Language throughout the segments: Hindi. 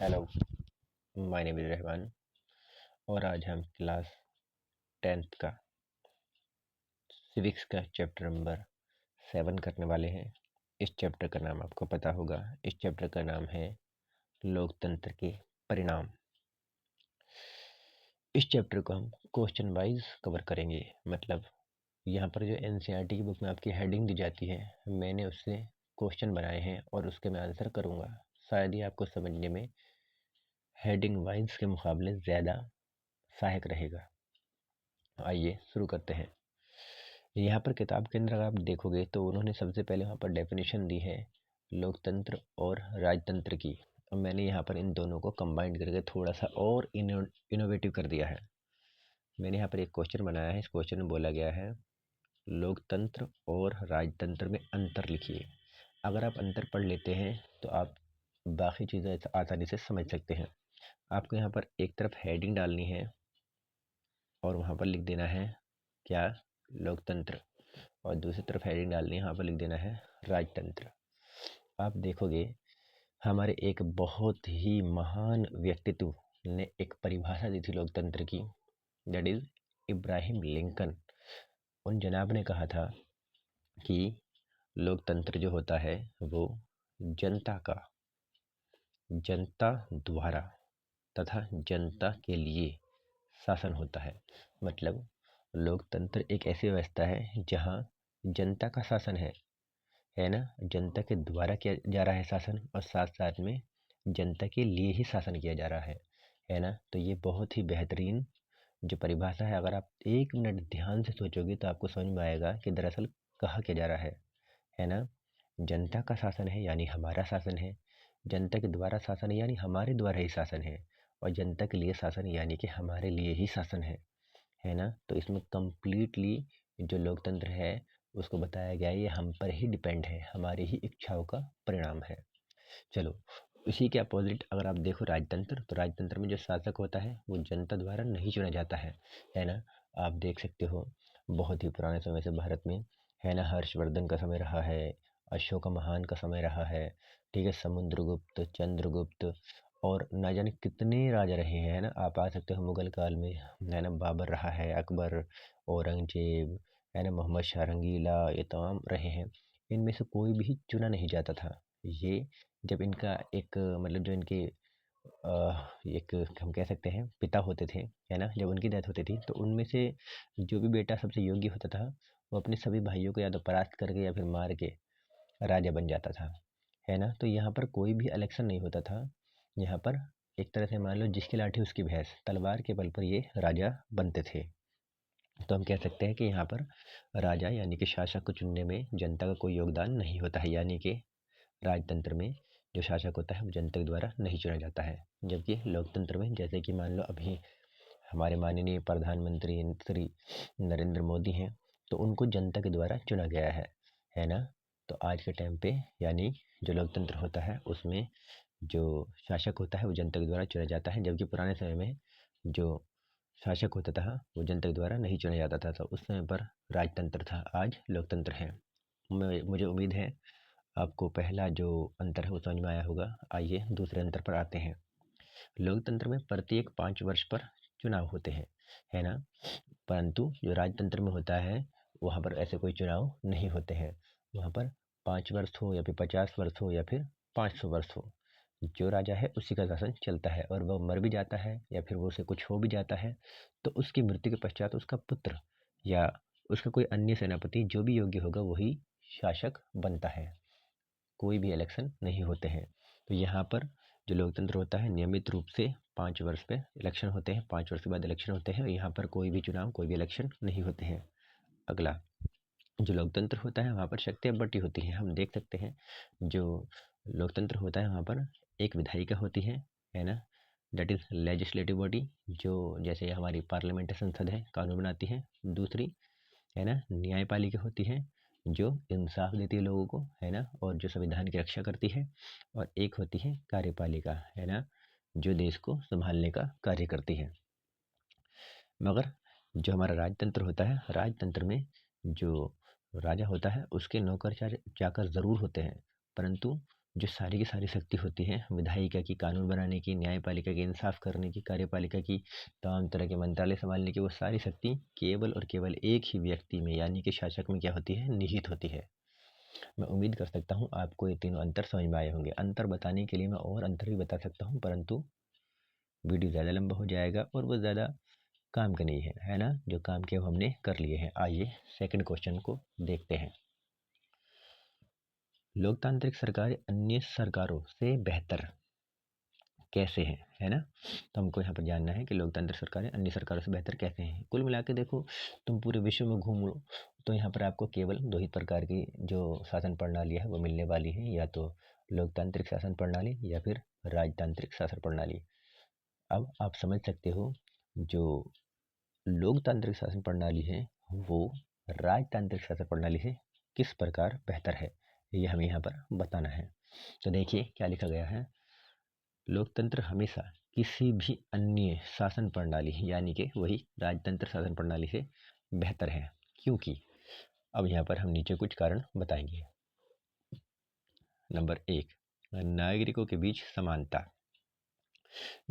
Hello, my name is Rahman और आज हम क्लास 10th का सिविक्स का चैप्टर नंबर 7 करने वाले हैं। इस चैप्टर का नाम आपको पता होगा। इस चैप्टर का नाम है लोकतंत्र के परिणाम। इस चैप्टर को हम क्वेश्चन वाइज कवर करेंगे। मतलब यहाँ पर जो एनसीईआरटी की बुक में आपकी हेडिंग दी जाती है, मैंने उससे क्वेश्चन बनाए हैं और उसके मैं आंसर करूँगा। शायद ही आपको समझने में हेडिंग वाइज के मुकाबले ज़्यादा सहायक रहेगा। आइए शुरू करते हैं। यहाँ पर किताब के अंदर अगर आप देखोगे तो उन्होंने सबसे पहले वहाँ पर डेफिनेशन दी है लोकतंत्र और राजतंत्र की। और मैंने यहाँ पर इन दोनों को कंबाइन करके थोड़ा सा और इनोवेटिव कर दिया है। मैंने यहाँ पर एक क्वेश्चन बनाया है। इस क्वेश्चन में बोला गया है लोकतंत्र और राजतंत्र में अंतर लिखिए। अगर आप अंतर पढ़ लेते हैं तो आप बाकी चीज़ें आसानी से समझ सकते हैं। आपको यहाँ पर एक तरफ हेडिंग डालनी है और वहाँ पर लिख देना है क्या, लोकतंत्र, और दूसरी तरफ हेडिंग डालनी है, यहाँ पर लिख देना है राजतंत्र। आप देखोगे हमारे एक बहुत ही महान व्यक्तित्व ने एक परिभाषा दी थी लोकतंत्र की, दैट इज इब्राहिम लिंकन। उन जनाब ने कहा था कि लोकतंत्र जो होता है वो जनता द्वारा तथा जनता के लिए शासन होता है। मतलब लोकतंत्र एक ऐसी व्यवस्था है जहाँ जनता का शासन है ना, जनता के द्वारा किया जा रहा है शासन, और साथ साथ में जनता के लिए ही शासन किया जा रहा है ना। तो ये बहुत ही बेहतरीन जो परिभाषा है, अगर आप एक मिनट ध्यान से सोचोगे तो आपको समझ में आएगा कि दरअसल कहा क्या जा रहा है ना। जनता का शासन है यानी हमारा शासन है, जनता के द्वारा शासन है यानी हमारे द्वारा ही शासन है, और जनता के लिए शासन यानी कि हमारे लिए ही शासन है ना। तो इसमें कम्प्लीटली जो लोकतंत्र है उसको बताया गया है ये हम पर ही डिपेंड है, हमारी ही इच्छाओं का परिणाम है। चलो, इसी के अपोजिट अगर आप देखो राजतंत्र, तो राजतंत्र में जो शासक होता है वो जनता द्वारा नहीं चुना जाता है ना। आप देख सकते हो बहुत ही पुराने समय से भारत में, है ना, हर्षवर्धन का समय रहा है, अशोक महान का समय रहा है, ठीक है, समुद्रगुप्त, चंद्रगुप्त, और ना जाने कितने राजा रहे हैं, है ना। आप आ सकते हो मुगल काल में, है ना, बाबर रहा है, अकबर, औरंगजेब, है ना, मोहम्मद शाह रंगीला, ये तमाम रहे हैं। इनमें से कोई भी चुना नहीं जाता था। ये जब इनका एक मतलब जो इनके एक हम कह सकते हैं पिता होते थे, है ना, जब उनकी डेथ होती थी तो उनमें से जो भी बेटा सबसे योग्य होता था वो अपने सभी भाइयों को या तो परास्त करके या फिर मार के राजा बन जाता था, है ना। तो यहाँ पर कोई भी इलेक्शन नहीं होता था। यहाँ पर एक तरह से मान लो जिसकी लाठी उसकी भैंस, तलवार के बल पर ये राजा बनते थे। तो हम कह सकते हैं कि यहाँ पर राजा यानी कि शासक को चुनने में जनता का कोई योगदान नहीं होता है, यानी कि राजतंत्र में जो शासक होता है वो जनता के द्वारा नहीं चुना जाता है। जबकि लोकतंत्र में जैसे कि मान लो अभी हमारे माननीय प्रधानमंत्री श्री नरेंद्र मोदी हैं, तो उनको जनता के द्वारा चुना गया है ना। तो आज के टाइम पे यानी जो लोकतंत्र होता है उसमें जो शासक होता है वो जनता के द्वारा चुना जाता है, जबकि पुराने समय में जो शासक होता था वो जनता के द्वारा नहीं चुना जाता था। तो उस समय पर राजतंत्र था, आज लोकतंत्र है। मुझे उम्मीद है आपको पहला जो अंतर है वो समझ में आया होगा। आइए दूसरे अंतर पर आते हैं। लोकतंत्र में प्रत्येक 5 वर्ष पर चुनाव होते हैं, है ना, परंतु जो राजतंत्र में होता है वहाँ पर ऐसे कोई चुनाव नहीं होते हैं। वहाँ पर 5 वर्ष हो या फिर 50 वर्ष हो या फिर 500 वर्ष हो, जो राजा है उसी का शासन चलता है, और वह मर भी जाता है या फिर वो उसे कुछ हो भी जाता है तो उसकी मृत्यु के पश्चात उसका पुत्र या उसका कोई अन्य सेनापति जो भी योग्य होगा वही शासक बनता है। कोई भी इलेक्शन नहीं होते हैं। तो यहाँ पर जो लोकतंत्र होता है नियमित रूप से 5 वर्ष पे इलेक्शन होते हैं, 5 वर्ष के बाद इलेक्शन होते हैं, और यहाँ पर कोई भी चुनाव कोई भी इलेक्शन नहीं होते हैं। अगला जो लोकतंत्र होता है वहाँ पर शक्तियाँ बटी होती हैं। हम देख सकते हैं जो लोकतंत्र होता है वहाँ पर एक विधायिका होती है ना, दैट इज लेजिस्लेटिव बॉडी, जो जैसे हमारी पार्लियामेंट संसद है, कानून बनाती है। दूसरी है ना न्यायपालिका होती है, जो इंसाफ देती है लोगों को, है ना, और जो संविधान की रक्षा करती है। और एक होती है कार्यपालिका, है ना, जो देश को संभालने का कार्य करती है। मगर जो हमारा राजतंत्र होता है, राजतंत्र में जो राजा होता है उसके नौकर चाकर ज़रूर होते हैं, परंतु जो सारी की सारी शक्ति होती है विधायिका की कानून बनाने की, न्यायपालिका की इंसाफ करने की, कार्यपालिका की तमाम तरह के मंत्रालय संभालने की, वो सारी शक्ति केवल और केवल एक ही व्यक्ति में यानी कि शासक में क्या होती है, निहित होती है। मैं उम्मीद कर सकता हूँ आपको ये तीनों अंतर समझ में आए होंगे। अंतर बताने के लिए मैं और अंतर भी बता सकता हूँ, परंतु वीडियो ज़्यादा लंबा हो जाएगा और वो ज़्यादा काम का नहीं है ना। जो काम के वो हमने कर लिए हैं। आइए सेकंड क्वेश्चन को देखते हैं। लोकतांत्रिक सरकार अन्य सरकारों से बेहतर कैसे हैं, है ना। तो हमको यहाँ पर जानना है कि लोकतांत्रिक सरकारें अन्य सरकारों से बेहतर कैसे हैं। कुल मिला के देखो, तुम पूरे विश्व में घूम लो तो यहाँ पर आपको केवल दो ही प्रकार की जो शासन प्रणाली है वो मिलने वाली है, या तो लोकतांत्रिक शासन प्रणाली या फिर राजतांत्रिक शासन प्रणाली। अब आप समझ सकते हो जो लोकतांत्रिक शासन प्रणाली है वो राजतांत्रिक शासन प्रणाली से किस प्रकार बेहतर है, ये हमें यहाँ पर बताना है। तो देखिए क्या लिखा गया है। लोकतंत्र हमेशा किसी भी अन्य शासन प्रणाली यानी कि वही राजतंत्र शासन प्रणाली से बेहतर है, क्योंकि अब यहाँ पर हम नीचे कुछ कारण बताएंगे। नंबर 1, नागरिकों के बीच समानता।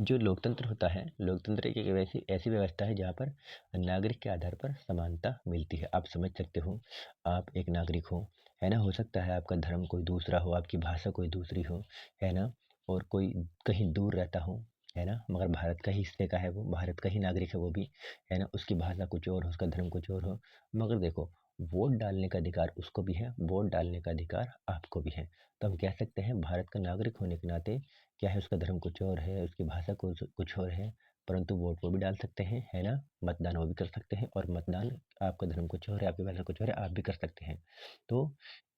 जो लोकतंत्र होता है, लोकतंत्र एक ऐसी ऐसी व्यवस्था है जहाँ पर नागरिक के आधार पर समानता मिलती है। आप समझ सकते हो, आप एक नागरिक हो, है ना। हो सकता है आपका धर्म कोई दूसरा हो, आपकी भाषा कोई दूसरी हो, है ना, और कोई कहीं दूर रहता हो, है ना, मगर भारत का ही हिस्से का है, वो भारत का ही नागरिक है वो भी, है ना। उसकी भाषा कुछ और हो, उसका धर्म कुछ और हो, मगर देखो वोट डालने का अधिकार उसको भी है, वोट डालने का अधिकार आपको भी है। तो हम कह सकते हैं भारत का नागरिक होने के नाते क्या है, उसका धर्म कुछ और है, उसकी भाषा कुछ और है, परंतु वोट वो भी डाल सकते हैं, है ना। मतदान वो भी कर सकते हैं, और मतदान आपका धर्म कुछ और है, आपकी भाषा कुछ और है, आप भी कर सकते हैं। तो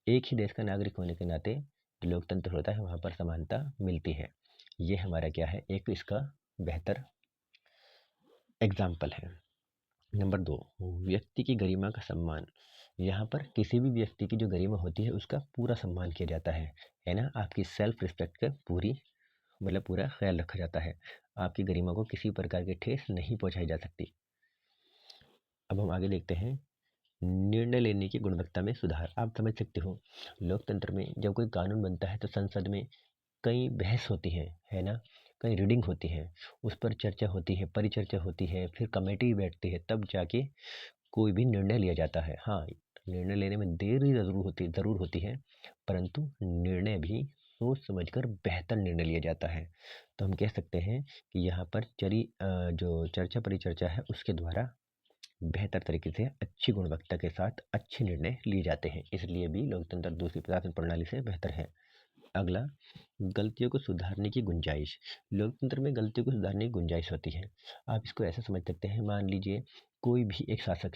एक ही देश का नागरिक होने के नाते जो लोकतंत्र होता है वहाँ पर समानता मिलती है। ये हमारा क्या है, एक इसका बेहतर एग्जाम्पल है। नंबर 2, व्यक्ति की गरिमा का सम्मान। यहाँ पर किसी भी व्यक्ति की जो गरिमा होती है उसका पूरा सम्मान किया जाता है ना। आपकी सेल्फ रिस्पेक्ट का पूरा ख्याल रखा जाता है। आपकी गरिमा को किसी प्रकार की ठेस नहीं पहुंचाई जा सकती। अब हम आगे देखते हैं, निर्णय लेने की गुणवत्ता में सुधार। आप समझ सकते हो, लोकतंत्र में जब कोई कानून बनता है तो संसद में कई बहस होती है ना, कई रीडिंग होती है, उस पर चर्चा होती है, परिचर्चा होती है, फिर कमेटी बैठती है, तब जाके कोई भी निर्णय लिया जाता है। हाँ, निर्णय लेने में देरी ज़रूर होती है, परंतु निर्णय भी सोच समझकर बेहतर निर्णय लिया जाता है। तो हम कह सकते हैं कि यहाँ पर जो चर्चा परिचर्चा है उसके द्वारा बेहतर तरीके से अच्छी गुणवत्ता के साथ अच्छे निर्णय लिए जाते हैं, इसलिए भी लोकतंत्र दूसरी शासन प्रणाली से बेहतर है। अगला, गलतियों को सुधारने की गुंजाइश। लोकतंत्र में गलतियों को सुधारने की गुंजाइश होती है। आप इसको ऐसा समझ सकते हैं, मान लीजिए कोई भी एक शासक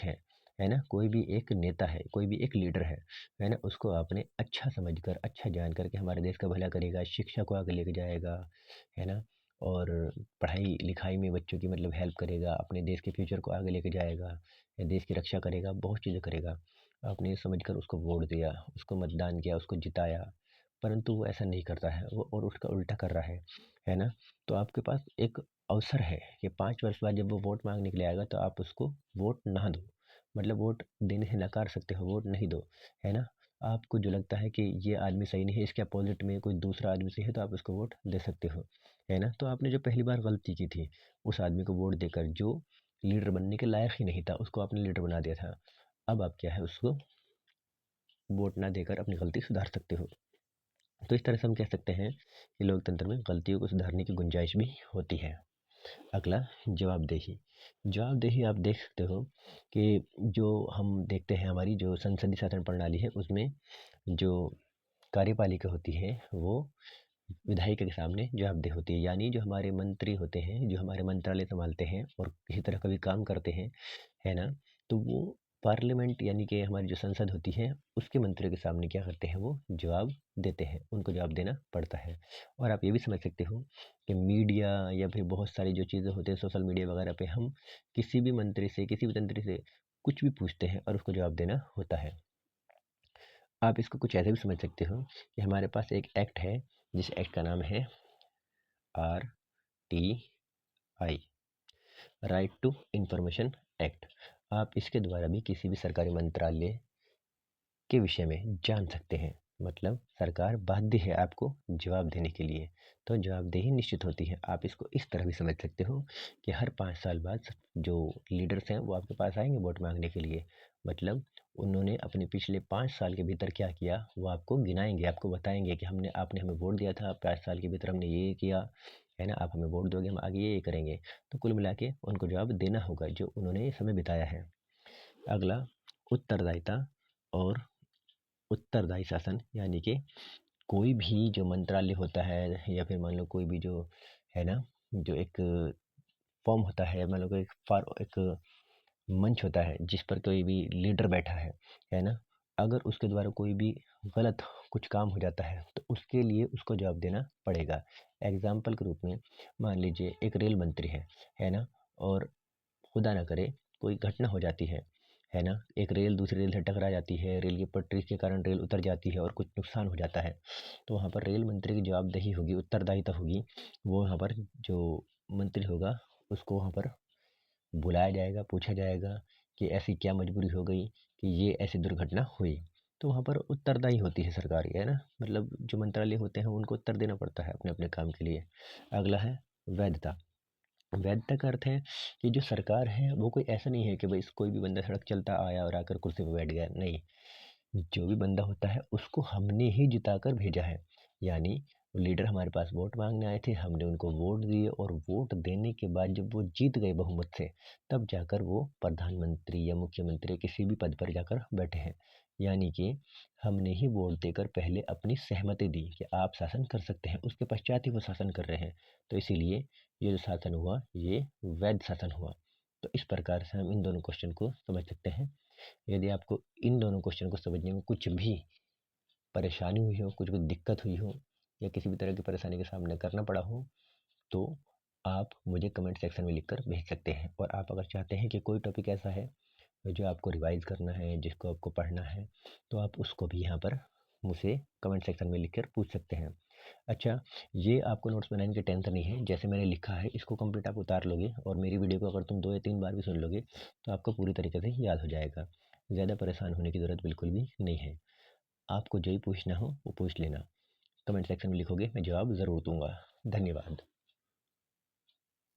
है ना, कोई भी एक नेता है, कोई भी एक लीडर है ना, उसको आपने अच्छा समझकर, अच्छा जान करके हमारे देश का भला करेगा, शिक्षा को आगे लेके जाएगा, है ना, और पढ़ाई लिखाई में बच्चों की मतलब हेल्प करेगा, अपने देश के फ्यूचर को आगे लेके जाएगा, या देश की रक्षा करेगा, बहुत चीज़ें करेगा। आपने ये समझकर उसको वोट दिया, उसको मतदान किया, उसको जिताया, परंतु वो ऐसा नहीं करता है, वो और उसका उल्टा कर रहा है ना। तो आपके पास एक अवसर है कि 5 वर्ष बाद जब वो वोट मांगने के लिए आएगा तो आप उसको वोट ना दो, मतलब वोट देने से नकार सकते हो, वोट नहीं दो, है ना। आपको जो लगता है कि ये आदमी सही नहीं है, इसके अपोजिट में कोई दूसरा आदमी सही है, तो आप उसको वोट दे सकते हो, है ना। तो आपने जो पहली बार गलती की थी, उस आदमी को वोट देकर जो लीडर बनने के लायक ही नहीं था, उसको आपने लीडर बना दिया था। अब आप क्या है, उसको वोट ना देकर अपनी गलती सुधार सकते हो। तो इस तरह से हम कह सकते हैं कि लोकतंत्र में गलतियों को सुधारने की गुंजाइश भी होती है। अगला, जवाबदेही। जवाबदेही आप देख सकते हो कि जो हम देखते हैं हमारी जो संसदीय शासन प्रणाली है उसमें जो कार्यपालिका होती है वो विधायिका के सामने जवाबदेह होती है, यानी जो हमारे मंत्री होते हैं, जो हमारे मंत्रालय संभालते हैं और किसी तरह का भी काम करते हैं, है ना, तो वो पार्लियामेंट यानी कि हमारी जो संसद होती है उसके मंत्रियों के सामने क्या करते हैं, वो जवाब देते हैं, उनको जवाब देना पड़ता है। और आप ये भी समझ सकते हो कि मीडिया या फिर बहुत सारी जो चीज़ें होते हैं सोशल मीडिया वगैरह पे हम किसी भी मंत्री से, किसी भी तंत्री से कुछ भी पूछते हैं और उसको जवाब देना होता है। आप इसको कुछ ऐसे भी समझ सकते हो कि हमारे पास एक एक्ट है, जिस एक्ट का नाम है RTI, right to information act. आप इसके द्वारा भी किसी भी सरकारी मंत्रालय के विषय में जान सकते हैं। मतलब सरकार बाध्य है आपको जवाब देने के लिए। तो जवाबदेही निश्चित होती है। आप इसको इस तरह भी समझ सकते हो कि हर 5 साल बाद जो लीडर्स हैं वो आपके पास आएँगे वोट माँगने के लिए। मतलब उन्होंने अपने पिछले 5 साल के भीतर क्या किया वो आपको गिनाएँगे, आपको बताएँगे कि हमने आपने हमें वोट दिया था, 5 साल के भीतर हमने ये किया, है ना? आप हमें वोट दोगे, हम आगे ये करेंगे। तो कुल मिला के उनको जवाब देना होगा जो उन्होंने समय बिताया है। अगला उत्तरदायिता और उत्तरदायी शासन, यानी कि कोई भी जो मंत्रालय होता है या फिर मान लो कोई भी जो है ना, जो एक फॉर्म होता है, मान लो कोई एक मंच होता है जिस पर कोई भी लीडर बैठा है ना? अगर उसके द्वारा कोई भी गलत कुछ काम हो जाता है तो उसके लिए उसको जवाब देना पड़ेगा। एग्जाम्पल के रूप में मान लीजिए एक रेल मंत्री है ना? और खुदा ना करे कोई घटना हो जाती है ना? एक रेल दूसरी रेल से टकरा जाती है, रेल की पटरी के कारण रेल उतर जाती है और कुछ नुकसान हो जाता है। तो वहाँ पर रेल मंत्री की जवाबदेही होगी, उत्तरदायिता होगी। वो वहाँ पर जो मंत्री होगा उसको वहाँ पर बुलाया जाएगा, पूछा जाएगा कि ऐसी क्या मजबूरी हो गई कि ये ऐसी दुर्घटना हुई। तो वहाँ पर उत्तरदायी होती है सरकार, ये है ना? मतलब जो मंत्रालय होते हैं उनको उत्तर देना पड़ता है अपने-अपने काम के लिए। अगला है वैधता। वैधता का अर्थ है कि जो सरकार है वो कोई ऐसा नहीं है कि भाई कोई भी बंदा सड़क चलता आया और आकर कुर्सी पे बैठ गया, नहीं। जो भी बंदा होता है उसको हमने ही जिताकर भेजा है। यानी लीडर हमारे पास वोट मांगने आए थे, हमने उनको वोट दिए और वोट देने के बाद जब वो जीत गए बहुमत से, तब जाकर वो प्रधानमंत्री या मुख्यमंत्री किसी भी पद पर जाकर बैठे हैं। यानी कि हमने ही वोट देकर पहले अपनी सहमति दी कि आप शासन कर सकते हैं, उसके पश्चात ही वो शासन कर रहे हैं। तो इसीलिए ये जो शासन हुआ ये वैध शासन हुआ। तो इस प्रकार से हम इन दोनों क्वेश्चन को समझ सकते हैं। यदि आपको इन दोनों क्वेश्चन को समझने में कुछ भी परेशानी हुई हो, कुछ भी दिक्कत हुई हो या किसी भी तरह की परेशानी का सामना करना पड़ा हो, तो आप मुझे कमेंट सेक्शन में लिखकर भेज सकते हैं। और आप अगर चाहते हैं कि कोई टॉपिक ऐसा है जो आपको रिवाइज करना है, जिसको आपको पढ़ना है, तो आप उसको भी यहाँ पर मुझसे कमेंट सेक्शन में लिखकर पूछ सकते हैं। अच्छा, ये आपको नोट्स बनाने की टेंशन नहीं है, जैसे मैंने लिखा है इसको कंप्लीट आप उतार लोगे और मेरी वीडियो को अगर तुम 2 या 3 बार भी सुन लोगे तो आपको पूरी तरीके से याद हो जाएगा। ज़्यादा परेशान होने की ज़रूरत बिल्कुल भी नहीं है। आपको जो ही पूछना हो वो पूछ लेना। कमेंट सेक्शन में लिखोगे, मैं जवाब ज़रूर दूँगा। धन्यवाद।